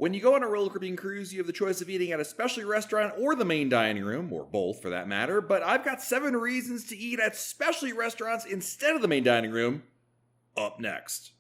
When you go on a Royal Caribbean cruise, you have the choice of eating at a specialty restaurant or the main dining room, or both for that matter, but I've got 7 reasons to eat at specialty restaurants instead of the main dining room up next.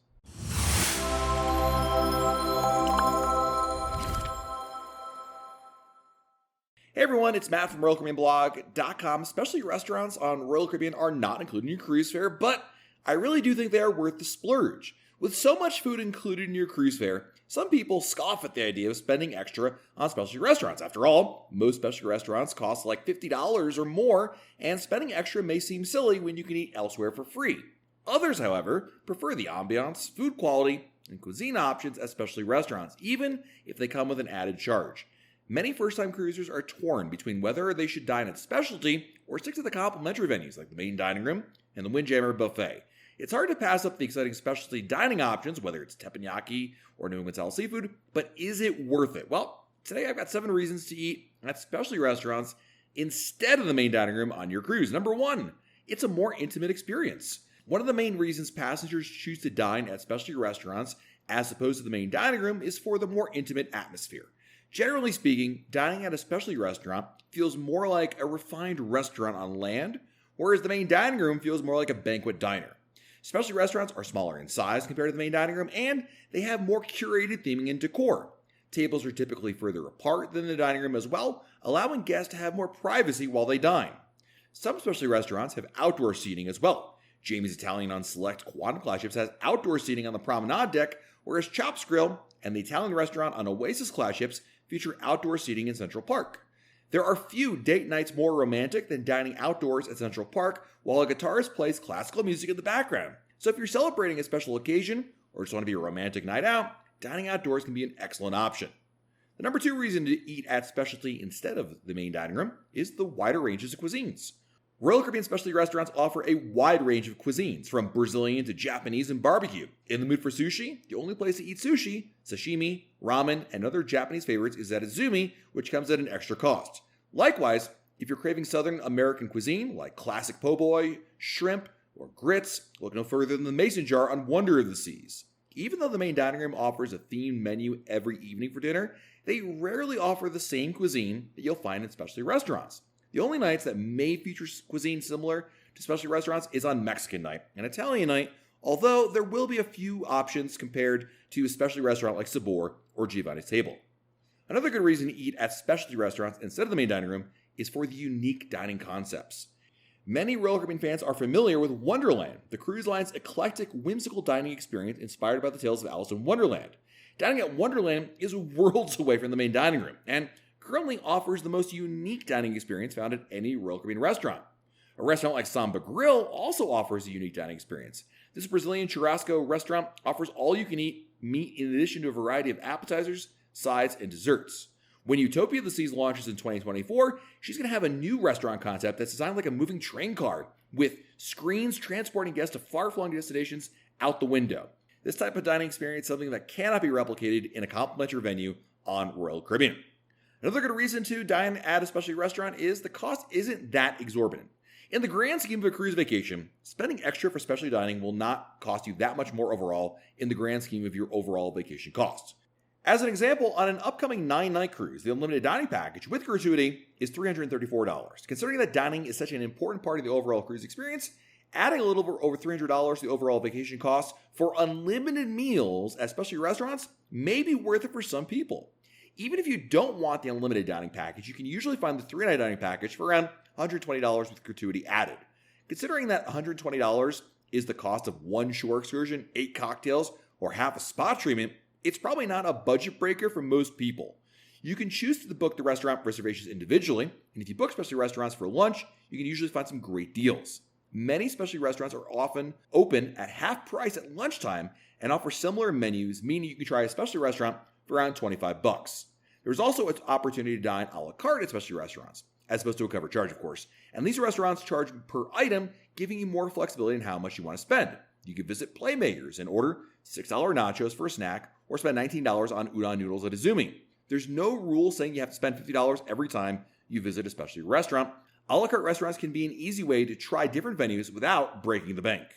Hey everyone, it's Matt from RoyalCaribbeanBlog.com. Specialty restaurants on Royal Caribbean are not included in your cruise fare, but I really do think they are worth the splurge. With so much food included in your cruise fare, some people scoff at the idea of spending extra on specialty restaurants. After all, most specialty restaurants cost like $50 or more, and spending extra may seem silly when you can eat elsewhere for free. Others, however, prefer the ambiance, food quality, and cuisine options at specialty restaurants, even if they come with an added charge. Many first-time cruisers are torn between whether they should dine at specialty or stick to the complimentary venues like the main dining room and the Windjammer Buffet. It's hard to pass up the exciting specialty dining options, whether it's teppanyaki or New England style seafood, but is it worth it? Well, today I've got 7 reasons to eat at specialty restaurants instead of the main dining room on your cruise. Number 1, it's a more intimate experience. One of the main reasons passengers choose to dine at specialty restaurants as opposed to the main dining room is for the more intimate atmosphere. Generally speaking, dining at a specialty restaurant feels more like a refined restaurant on land, whereas the main dining room feels more like a banquet diner. Specialty restaurants are smaller in size compared to the main dining room, and they have more curated theming and decor. Tables are typically further apart than the dining room as well, allowing guests to have more privacy while they dine. Some specialty restaurants have outdoor seating as well. Jamie's Italian on select Quantum class ships has outdoor seating on the promenade deck, whereas Chops Grill and the Italian restaurant on Oasis class ships feature outdoor seating in Central Park. There are few date nights more romantic than dining outdoors at Central Park while a guitarist plays classical music in the background. So if you're celebrating a special occasion or just want to be a romantic night out, dining outdoors can be an excellent option. The number 2 reason to eat at specialty instead of the main dining room is the wider ranges of cuisines. Royal Caribbean specialty restaurants offer a wide range of cuisines, from Brazilian to Japanese and barbecue. In the mood for sushi, the only place to eat sushi, sashimi, ramen, and other Japanese favorites is at Izumi, which comes at an extra cost. Likewise, if you're craving Southern American cuisine, like classic po' boy, shrimp, or grits, look no further than the Mason Jar on Wonder of the Seas. Even though the main dining room offers a themed menu every evening for dinner, they rarely offer the same cuisine that you'll find in specialty restaurants. The only nights that may feature cuisine similar to specialty restaurants is on Mexican night and Italian night, although there will be a few options compared to a specialty restaurant like Sabor or Giovanni's Table. Another good reason to eat at specialty restaurants instead of the main dining room is for the unique dining concepts. Many Royal Caribbean fans are familiar with Wonderland, the cruise line's eclectic, whimsical dining experience inspired by the tales of Alice in Wonderland. Dining at Wonderland is worlds away from the main dining room, and currently offers the most unique dining experience found at any Royal Caribbean restaurant. A restaurant like Samba Grill also offers a unique dining experience. This Brazilian churrasco restaurant offers all-you-can-eat meat in addition to a variety of appetizers, sides, and desserts. When Utopia of the Seas launches in 2024, she's going to have a new restaurant concept that's designed like a moving train car, with screens transporting guests to far-flung destinations out the window. This type of dining experience is something that cannot be replicated in a complimentary venue on Royal Caribbean. Another good reason to dine at a specialty restaurant is the cost isn't that exorbitant. In the grand scheme of a cruise vacation, spending extra for specialty dining will not cost you that much more overall in the grand scheme of your overall vacation costs. As an example, on an upcoming 9-night cruise, the unlimited dining package with gratuity is $334. Considering that dining is such an important part of the overall cruise experience, adding a little over $300 to the overall vacation costs for unlimited meals at specialty restaurants may be worth it for some people. Even if you don't want the unlimited dining package, you can usually find the 3-night dining package for around $120 with gratuity added. Considering that $120 is the cost of one shore excursion, 8 cocktails, or half a spa treatment, it's probably not a budget breaker for most people. You can choose to book the restaurant reservations individually, and if you book specialty restaurants for lunch, you can usually find some great deals. Many specialty restaurants are often open at half price at lunchtime and offer similar menus, meaning you can try a specialty restaurant for around $25. There's also an opportunity to dine a la carte at specialty restaurants, as opposed to a cover charge, of course. And these restaurants charge per item, giving you more flexibility in how much you want to spend. You could visit Playmakers and order $6 nachos for a snack, or spend $19 on udon noodles at Izumi. There's no rule saying you have to spend $50 every time you visit a specialty restaurant. A la carte restaurants can be an easy way to try different venues without breaking the bank.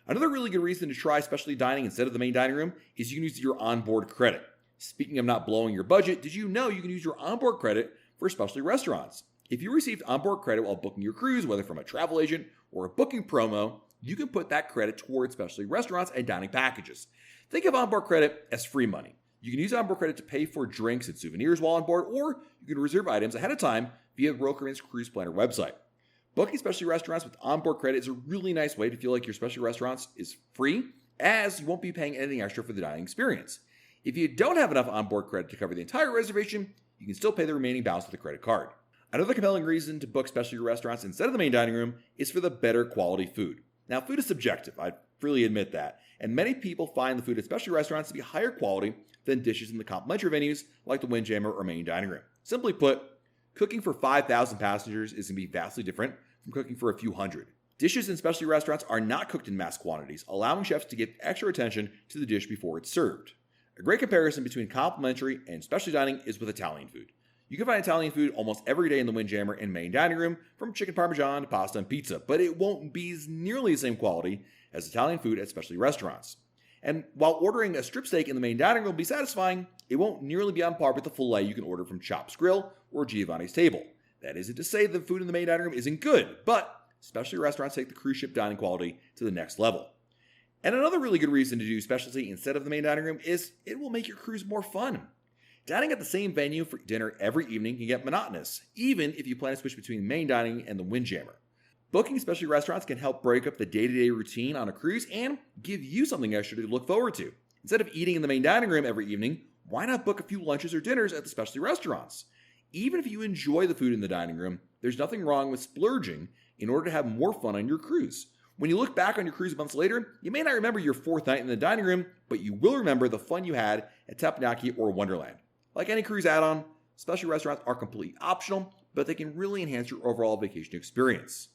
Another really good reason to try specialty dining instead of the main dining room is you can use your onboard credit. Speaking of not blowing your budget, did you know you can use your onboard credit for specialty restaurants? If you received onboard credit while booking your cruise, whether from a travel agent or a booking promo, you can put that credit towards specialty restaurants and dining packages. Think of onboard credit as free money. You can use onboard credit to pay for drinks and souvenirs while on board, or you can reserve items ahead of time via the Royal Caribbean's Cruise Planner website. Booking specialty restaurants with onboard credit is a really nice way to feel like your specialty restaurants is free, as you won't be paying anything extra for the dining experience. If you don't have enough onboard credit to cover the entire reservation, you can still pay the remaining balance with a credit card. Another compelling reason to book specialty restaurants instead of the main dining room is for the better quality food. Now, food is subjective, I freely admit that, and many people find the food at specialty restaurants to be higher quality than dishes in the complimentary venues like the Windjammer or main dining room. Simply put, cooking for 5,000 passengers is going to be vastly different from cooking for a few hundred. Dishes in specialty restaurants are not cooked in mass quantities, allowing chefs to give extra attention to the dish before it's served. A great comparison between complimentary and specialty dining is with Italian food. You can find Italian food almost every day in the Windjammer and main dining room, from chicken parmesan to pasta and pizza, but it won't be nearly the same quality as Italian food at specialty restaurants. And while ordering a strip steak in the main dining room will be satisfying, it won't nearly be on par with the filet you can order from Chop's Grill or Giovanni's Table. That isn't to say the food in the main dining room isn't good, but specialty restaurants take the cruise ship dining quality to the next level. And another really good reason to do specialty instead of the main dining room is it will make your cruise more fun. Dining at the same venue for dinner every evening can get monotonous, even if you plan to switch between main dining and the Windjammer. Booking specialty restaurants can help break up the day-to-day routine on a cruise and give you something extra to look forward to. Instead of eating in the main dining room every evening, why not book a few lunches or dinners at the specialty restaurants? Even if you enjoy the food in the dining room, there's nothing wrong with splurging in order to have more fun on your cruise. When you look back on your cruise months later, you may not remember your fourth night in the dining room, but you will remember the fun you had at Teppanyaki or Wonderland. Like any cruise add-on, specialty restaurants are completely optional, but they can really enhance your overall vacation experience.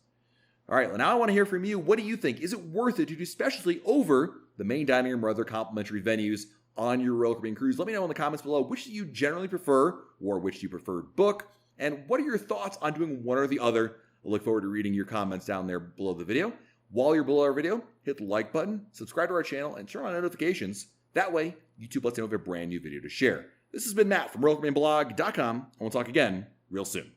All right, well, now I want to hear from you. What do you think? Is it worth it to do specialty over the main dining room or other complimentary venues on your Royal Caribbean cruise? Let me know in the comments below which do you generally prefer or which do you prefer to book, and what are your thoughts on doing one or the other? I look forward to reading your comments down there below the video. While you're below our video, hit the like button, subscribe to our channel, and turn on notifications. That way, YouTube lets you know if a brand new video to share. This has been Matt from RoyalCaribbeanBlog.com, and we'll talk again real soon.